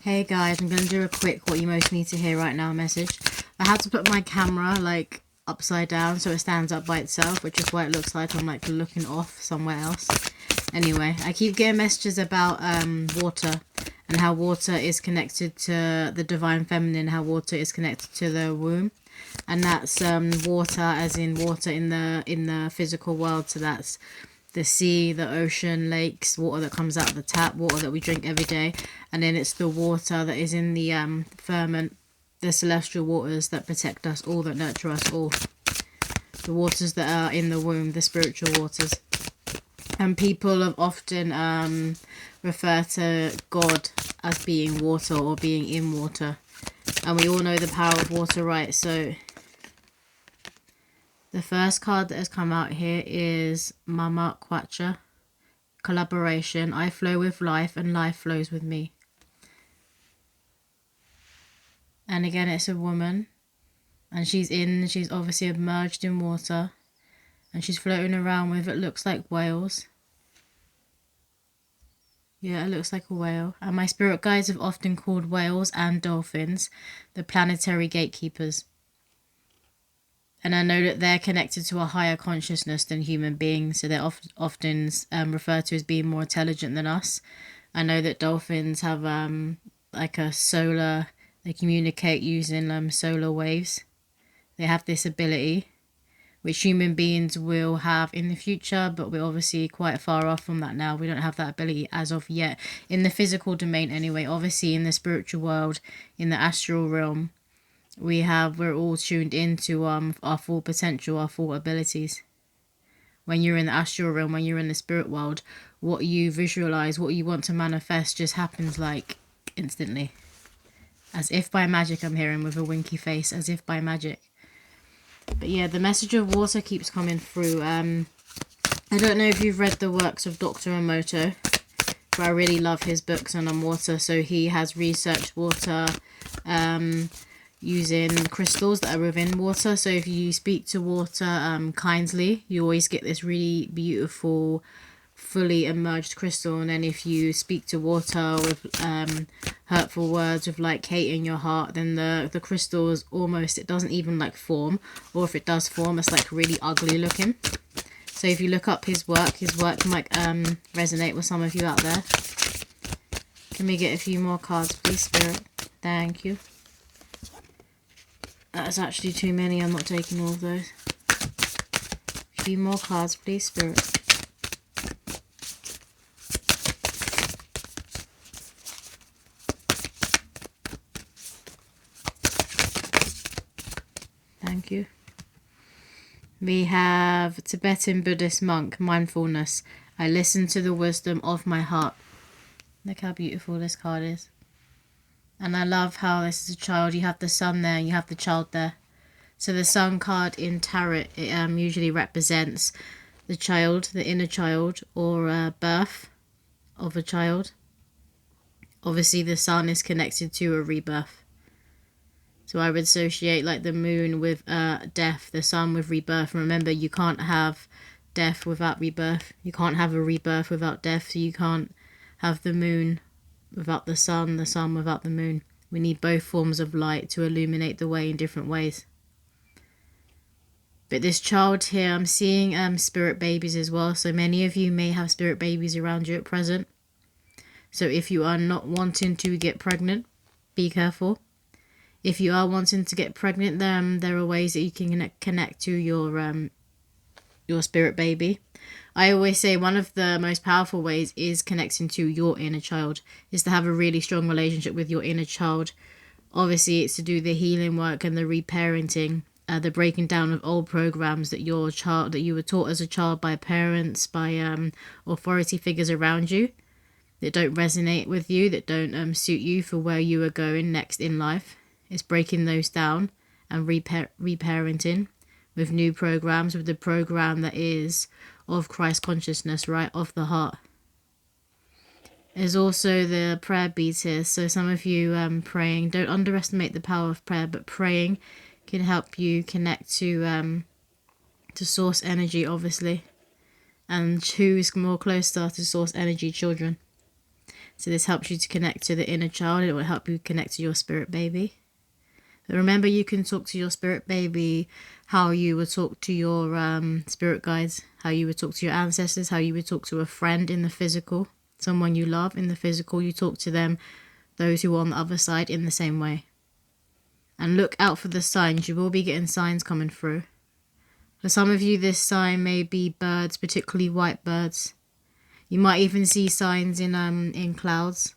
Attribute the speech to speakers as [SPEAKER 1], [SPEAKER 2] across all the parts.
[SPEAKER 1] Hey guys, I'm going to do a quick what you most need to hear right now message. I had to put my camera like upside down so it stands up by itself, which is why it looks like I'm like looking off somewhere else. Anyway, I keep getting messages about water and how water is connected to the divine feminine, how water is connected to the womb. And that's water as in water in the physical world, so that's the sea, the ocean, lakes, water that comes out of the tap, water that we drink every day, and then it's the water that is in the firmament, the celestial waters that protect us all, that nurture us all, the waters that are in the womb, the spiritual waters. And people have often refer to God as being water or being in water, and we all know the power of water, right? So the first card that has come out here is Mama Kwacha, collaboration. I flow with life and life flows with me. And again, it's a woman. And she's obviously immersed in water. And she's floating around with, it looks like whales. Yeah, it looks like a whale. And my spirit guides have often called whales and dolphins the planetary gatekeepers. And I know that they're connected to a higher consciousness than human beings, so they're often referred to as being more intelligent than us. I know that dolphins have like a solar, they communicate using solar waves. They have this ability, which human beings will have in the future, but we're obviously quite far off from that now. We don't have that ability as of yet. In the physical domain anyway, obviously in the spiritual world, in the astral realm, we're all tuned into our full potential, our full abilities. When you're in the astral realm, when you're in the spirit world, what you visualize, what you want to manifest just happens like instantly. As if by magic, I'm hearing with a winky face, as if by magic. But yeah, the message of water keeps coming through. I don't know if you've read the works of Dr. Emoto, but I really love his books on water. So he has researched water using crystals that are within water. So if you speak to water kindly, you always get this really beautiful, fully emerged crystal. And then if you speak to water with hurtful words, with like hate in your heart, then the crystal is almost, it doesn't even like form, or if it does form, it's like really ugly looking. So if you look up his work might resonate with some of you out there. Can we get a few more cards, please, Spirit? Thank you. That's actually too many. I'm not taking all of those. A few more cards, please, Spirit. Thank you. We have Tibetan Buddhist monk, mindfulness. I listen to the wisdom of my heart. Look how beautiful this card is. And I love how this is a child. You have the sun there, you have the child there. So the sun card in tarot, it usually represents the child, the inner child, or birth of a child. Obviously the sun is connected to a rebirth. So I would associate like the moon with death, the sun with rebirth. And remember, you can't have death without rebirth. You can't have a rebirth without death. So you can't have the moon without the sun without the moon. We need both forms of light to illuminate the way in different ways. But this child here, I'm seeing spirit babies as well. So many of you may have spirit babies around you at present. So if you are not wanting to get pregnant, be careful. If you are wanting to get pregnant, then there are ways that you can connect to your spirit baby. I always say one of the most powerful ways is connecting to your inner child, is to have a really strong relationship with your inner child. Obviously, it's to do the healing work and the reparenting, the breaking down of old programs that you were taught as a child by parents, by authority figures around you that don't resonate with you, that don't suit you for where you are going next in life. It's breaking those down and reparenting with new programs, with the program that is of Christ consciousness, right, of the heart. There's also the prayer beads here. So some of you praying, don't underestimate the power of prayer, but praying can help you connect to source energy, obviously. And who is more closer to source energy? Children. So this helps you to connect to the inner child. It will help you connect to your spirit baby. But remember, you can talk to your spirit baby how you would talk to your spirit guides, how you would talk to your ancestors, how you would talk to a friend in the physical, someone you love in the physical. You talk to them, those who are on the other side, in the same way. And look out for the signs. You will be getting signs coming through. For some of you, this sign may be birds, particularly white birds. You might even see signs in clouds.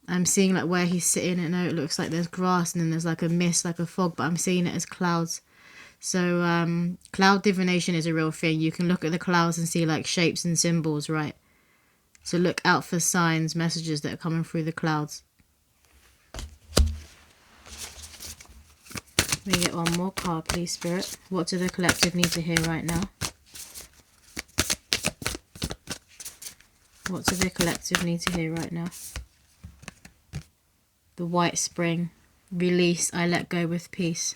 [SPEAKER 1] I'm seeing like where he's sitting. I know it looks like there's grass and then there's like a mist, like a fog, but I'm seeing it as clouds. So cloud divination is a real thing. You can look at the clouds and see like shapes and symbols, right? So look out for signs, messages that are coming through the clouds. Let me get one more card, please, Spirit. What do the collective need to hear right now? What do the collective need to hear right now? The white spring. Release. I let go with peace.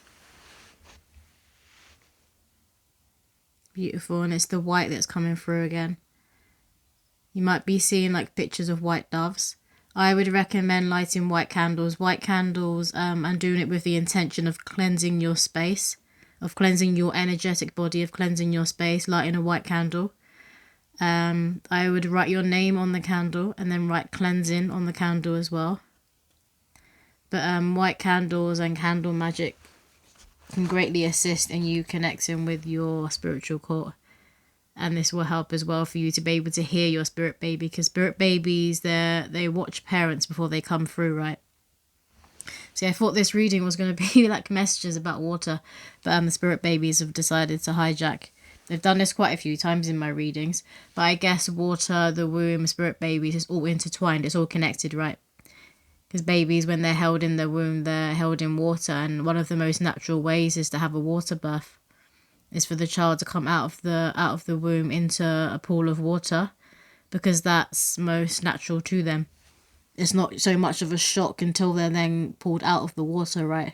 [SPEAKER 1] Beautiful. And it's the white that's coming through again. You might be seeing like pictures of white doves. I would recommend lighting white candles. White candles, and doing it with the intention of cleansing your space, of cleansing your energetic body, of cleansing your space. Lighting a white candle. I would write your name on the candle and then write cleansing on the candle as well. But white candles and candle magic can greatly assist in you connecting with your spiritual core. And this will help as well for you to be able to hear your spirit baby. Because spirit babies, they watch parents before they come through, right? See, I thought this reading was going to be like messages about water. But the spirit babies have decided to hijack. They've done this quite a few times in my readings. But I guess water, the womb, spirit babies, it's all intertwined. It's all connected, right? Because babies, when they're held in the womb, they're held in water. And one of the most natural ways is to have a water birth. Is for the child to come out of the womb into a pool of water. Because that's most natural to them. It's not so much of a shock until they're then pulled out of the water, right?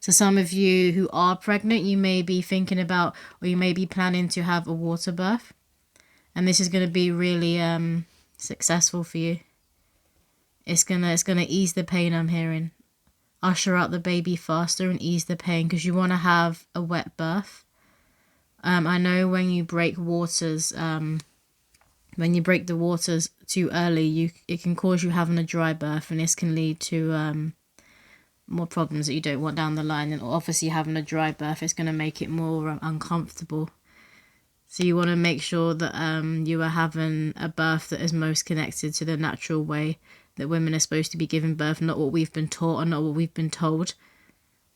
[SPEAKER 1] So some of you who are pregnant, you may be thinking about, or you may be planning to have a water birth. And this is going to be really successful for you. It's gonna ease the pain, I'm hearing. Usher out the baby faster and ease the pain, because you want to have a wet birth. I know when you break waters, when you break the waters too early, it can cause you having a dry birth, and this can lead to more problems that you don't want down the line. And obviously having a dry birth is going to make it more uncomfortable. So you want to make sure that you are having a birth that is most connected to the natural way that women are supposed to be giving birth, not what we've been taught or not what we've been told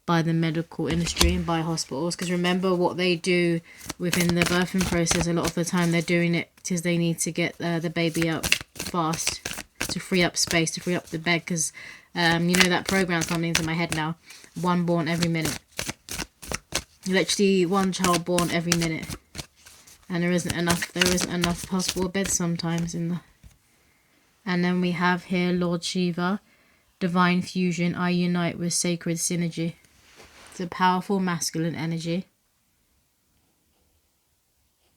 [SPEAKER 1] by the medical industry and by hospitals. Because remember, what they do within the birthing process, a lot of the time they're doing it because they need to get the baby out fast, to free up space, to free up the bed. Because you know that program's coming into my head now. One born every minute. Literally one child born every minute. And there isn't enough hospital beds sometimes in the... And then we have here Lord Shiva, divine fusion. I unite with sacred synergy. It's a powerful masculine energy.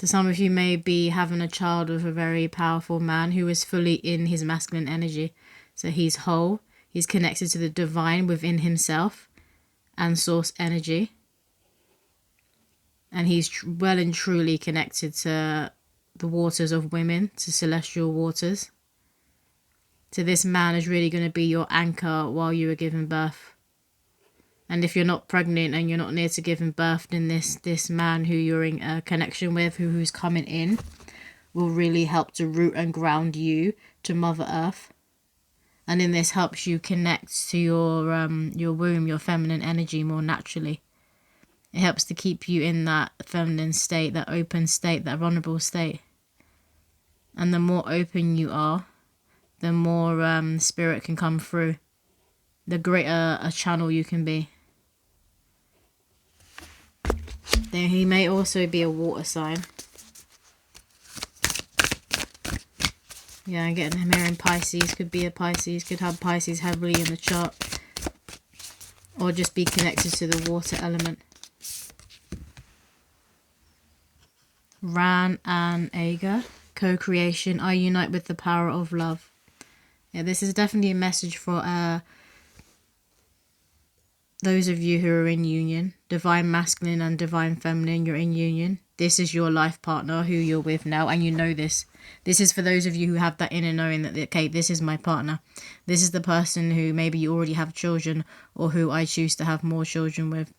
[SPEAKER 1] So some of you may be having a child with a very powerful man who is fully in his masculine energy. So he's whole. He's connected to the divine within himself and source energy. And he's well and truly connected to the waters of women, to celestial waters. So this man is really going to be your anchor while you are giving birth. And if you're not pregnant and you're not near to giving birth, then this man who you're in a connection with, who's coming in, will really help to root and ground you to Mother Earth. And then this helps you connect to your womb, your feminine energy more naturally. It helps to keep you in that feminine state, that open state, that vulnerable state. And the more open you are, the more spirit can come through. The greater a channel you can be. Then he may also be a water sign. Yeah, I'm getting him here in Pisces. Could be a Pisces. Could have Pisces heavily in the chart. Or just be connected to the water element. Ran and Aga. co-creation. I unite with the power of love. Yeah, this is definitely a message for those of you who are in union. Divine masculine and divine feminine, you're in union. This is your life partner who you're with now, and you know this. This is for those of you who have that inner knowing that, okay, this is my partner. This is the person who maybe you already have children, or who I choose to have more children with.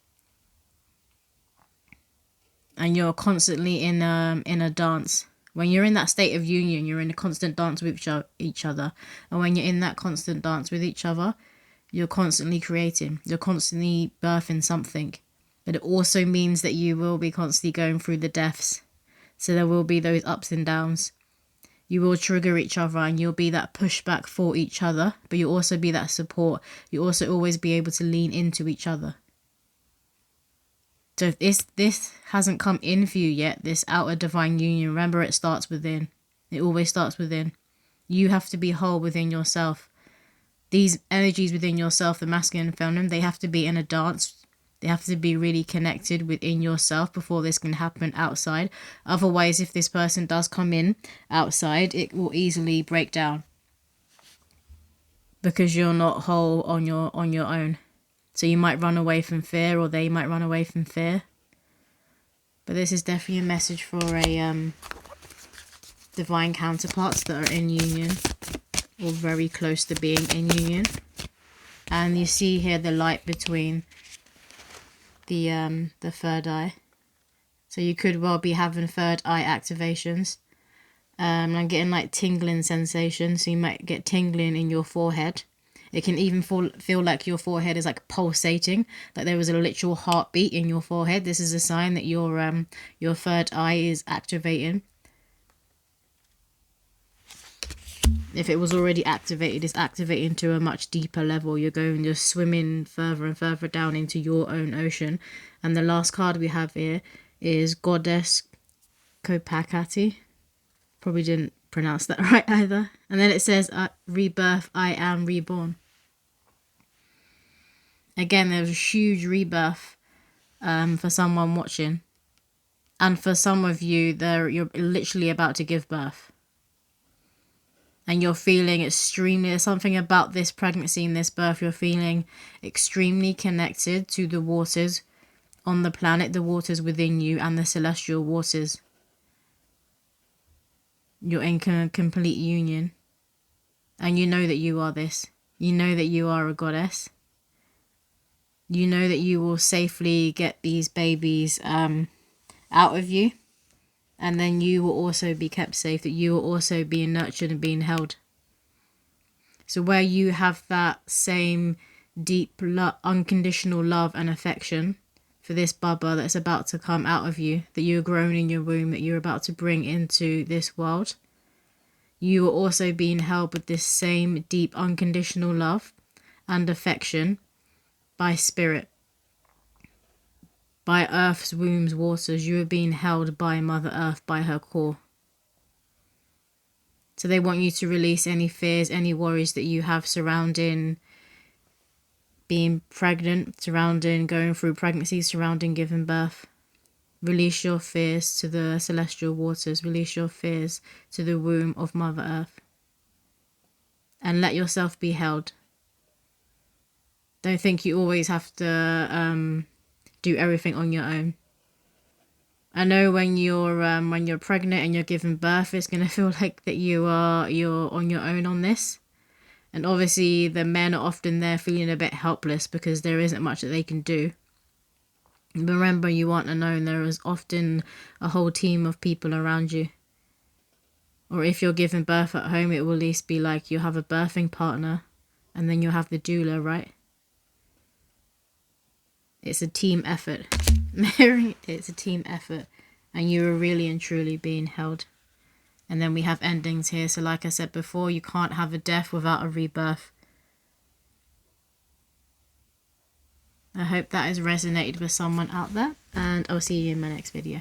[SPEAKER 1] And you're constantly in a dance. When you're in that state of union, you're in a constant dance with each other. And when you're in that constant dance with each other, you're constantly creating. You're constantly birthing something. But it also means that you will be constantly going through the deaths. So there will be those ups and downs. You will trigger each other, and you'll be that pushback for each other. But you'll also be that support. You'll also always be able to lean into each other. So if this hasn't come in for you yet, this outer divine union, remember, it starts within. It always starts within. You have to be whole within yourself. These energies within yourself, the masculine and feminine, they have to be in a dance. They have to be really connected within yourself before this can happen outside. Otherwise, if this person does come in outside, it will easily break down. Because you're not whole on your own. So you might run away from fear, or they might run away from fear. But this is definitely a message for a divine counterparts that are in union, or very close to being in union. And you see here the light between the third eye. So you could well be having third eye activations. I'm getting like tingling sensations. So you might get tingling in your forehead. It can even feel like your forehead is like pulsating, like there was a literal heartbeat in your forehead. This is a sign that your third eye is activating. If it was already activated, it's activating to a much deeper level. You're swimming further and further down into your own ocean. And the last card we have here is Goddess Kopakati. Probably didn't pronounce that right either. And then it says, Rebirth, I am reborn. Again, there's a huge rebirth for someone watching. And for some of you, you're literally about to give birth. And you're feeling extremely, there's something about this pregnancy and this birth, you're feeling extremely connected to the waters on the planet, the waters within you, and the celestial waters. You're in complete union. And you know that you are this. You know that you are a goddess. You know that you will safely get these babies out of you. And then you will also be kept safe. That you will also be nurtured and being held. So where you have that same deep, unconditional love and affection for this Baba that's about to come out of you, that you're grown in your womb, that you're about to bring into this world, you are also being held with this same deep, unconditional love and affection by spirit. By Earth's womb's waters, you are being held by Mother Earth, by her core. So they want you to release any fears, any worries that you have surrounding being pregnant, surrounding going through pregnancy, surrounding giving birth. Release your fears to the celestial waters. Release your fears to the womb of Mother Earth. And let yourself be held. Don't think you always have to do everything on your own. I know when you're pregnant and you're giving birth, it's gonna feel like that you're on your own on this. And obviously the men are often there feeling a bit helpless because there isn't much that they can do. But remember, you aren't alone. There is often a whole team of people around you. Or if you're giving birth at home, it will at least be like you have a birthing partner and then you'll have the doula, right? It's a team effort. Mary, it's a team effort. And you are really and truly being held. And then we have endings here. So like I said before, you can't have a death without a rebirth. I hope that has resonated with someone out there. And I'll see you in my next video.